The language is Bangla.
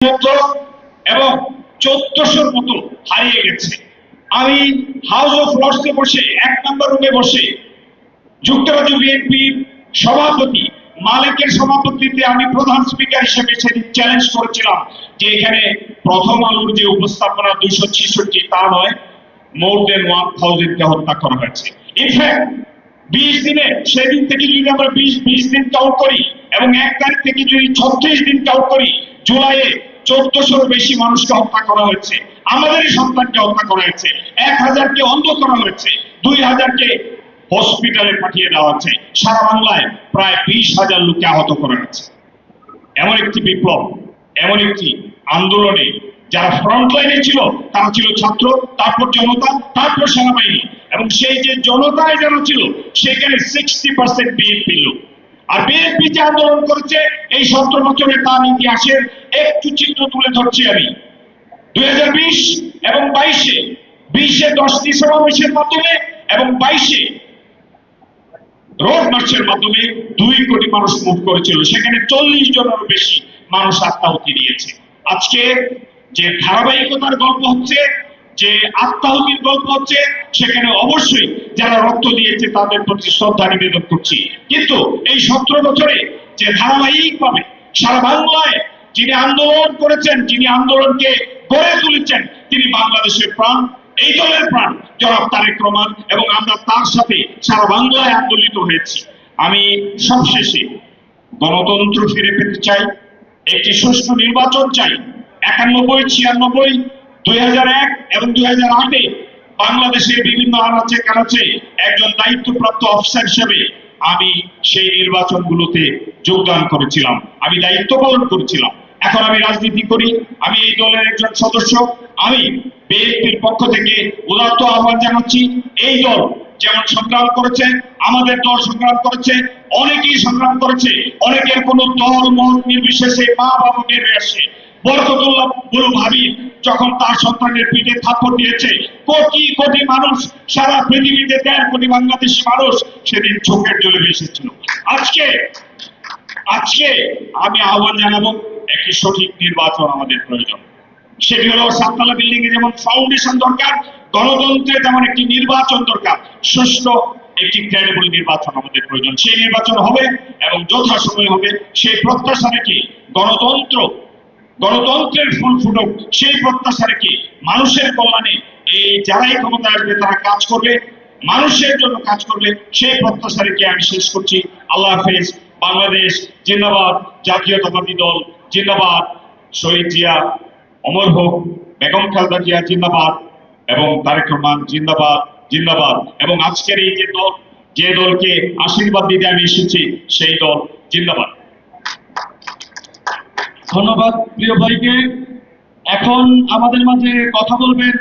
মতো এবং 1400 মতো হারিয়ে গেছে। আমি হাউস অফ লর্ডসে বসে 1 নম্বর রুমে বসে যুক্তরাজ্য বিএনপির সভাপতি মালিকের সভাপতিত্বে আমি প্রধান স্পিকার হিসেবে সেদিন চ্যালেঞ্জ করেছিলাম যে এখানে প্রথম আলোর যে উপস্থাপনা 266 তা নয়, মোর দেন 1000 কে হত্যা করা হয়েছে। ইনফ্যাক্ট 20 দিনে সেদিন থেকে যদি আমরা 20 দিন কাউন্ট করি এবং 1 তারিখ থেকে যদি 36 দিন কাউন্ট করি, জুলাইয়ে 1400 বেশি মানুষকে হত্যা করা হয়েছে, আমাদেরই সন্তানকে হত্যা করা হয়েছে, 1000 কে অন্ধ করা হয়েছে, 2000 কে হসপিটালে পাঠিয়ে দেওয়া হয়েছে, সারা বাংলায় প্রায় 20,000 লোককে আহত করা হয়েছে। এমন একটি বিপ্লব, এমন একটি আন্দোলনে যারা ফ্রন্ট লাইনে ছিল তারা ছিল ছাত্র, তারপর জনতা, তারপর সেনাবাহিনী, এবং সেই যে জনতায় যারা ছিল সেখানে 60% বিএনপি লোক। আর বিএনপি যে আন্দোলন করেছে এই 17 বছরে তার ইতিহাসের একটু চিত্র তুলে ধরছি আমি। 2020 এবং 22-এ 20-এ 10টি সমাবেশের মাধ্যমে এবং 22-এ রোড মার্চের মাধ্যমে 2 কোটি মানুষ মুভ করেছিল, সেখানে 40 জনেরও বেশি মানুষ আত্মাহুতি দিয়েছে। আজকে যে ধারাবাহিকতার গল্প হচ্ছে, যে আত্মাহুতির গল্প হচ্ছে, সেখানে অবশ্যই যারা রক্ত দিয়েছে তাদের প্রতি শ্রদ্ধা নিবেদন করছি। কিন্তু এই 17 বছরে যে ধারাবাহিকভাবে সারা বাংলায় যিনি আন্দোলন করেছেন, যিনি আন্দোলনকে গড়ে তুলেছেন, তিনি বাংলাদেশের প্রাণ, এই দলের প্রাণ জনাব তারেক রহমান, এবং আমরা তার সাথে সারা বাংলায় আন্দোলিত হয়েছি। আমি সবশেষে গণতন্ত্র ফিরে পেতে চাই, একটি সুষ্ঠু নির্বাচন চাই। 91, 96, 2001 এবং 2008-এ বাংলাদেশের বিভিন্ন আনাচে কানাচে একজন দায়িত্বপ্রাপ্ত অফিসার হিসেবে আমি সেই নির্বাচনগুলোতে যোগদান করেছিলাম, আমি দায়িত্ব পালন করেছিলাম। এখন আমি রাজনীতি করি, আমি এই দলের একজন সদস্য। আমি বিএনপির পক্ষ থেকে উদাত্ত আহ্বান জানাচ্ছি, এই দল যেমন সংগ্রাম করেছে, আমাদের দল সংগ্রাম করেছে, অনেকেই সংগ্রাম করেছে, অনেকের কোনো দল মত নির্বিশেষে মা বাবা বেরিয়ে আসে। বরকতুল্লাহ বুলু ভাবি যখন তার সন্তানের পিঠে থাপ্পড় দিয়েছে, কোটি কোটি মানুষ, সারা পৃথিবীতে 1.5 কোটি বাংলাদেশি মানুষ সেদিন চোখের জলে ভেসেছিল। আজকে আমি আহ্বান জানাবো, একটি সঠিক নির্বাচন আমাদের প্রয়োজন। সেটি হলো সাততলা বিল্ডিং এ যেমন ফাউন্ডেশন দরকার, গণতন্ত্রে তেমন একটি নির্বাচন দরকার। সুষ্ঠু একটি ক্রেডিবল নির্বাচন আমাদের প্রয়োজন। সেই নির্বাচন হবে এবং যথাসময়ে হবে, সেই প্রত্যাশা রেখে গণতন্ত্রের ফুল ফুটুক, সেই প্রত্যাশা রেখে মানুষের কল্যাণে এই যারাই ক্ষমতায় আসবে তারা কাজ করবে, মানুষের জন্য কাজ করবে, সেই প্রত্যাশা রেখে আমি শেষ করছি। আল্লাহ হাফেজ। বাংলাদেশ জিন্দাবাদ, জাতীয়তাবাদী দল জিন্দাবাদ, শহীদ জিয়া অমর হোক, বেগম খালেদা জিয়া জিন্দাবাদ, এবং তারেক রহমান জিন্দাবাদ জিন্দাবাদ। এবং আজকের এই যে দলকে আশীর্বাদ দিতে আমি এসেছি সেই দল জিন্দাবাদ। ধন্যবাদ প্রিয় ভাইকে। এখন আমাদের মাঝে কথা বলবেন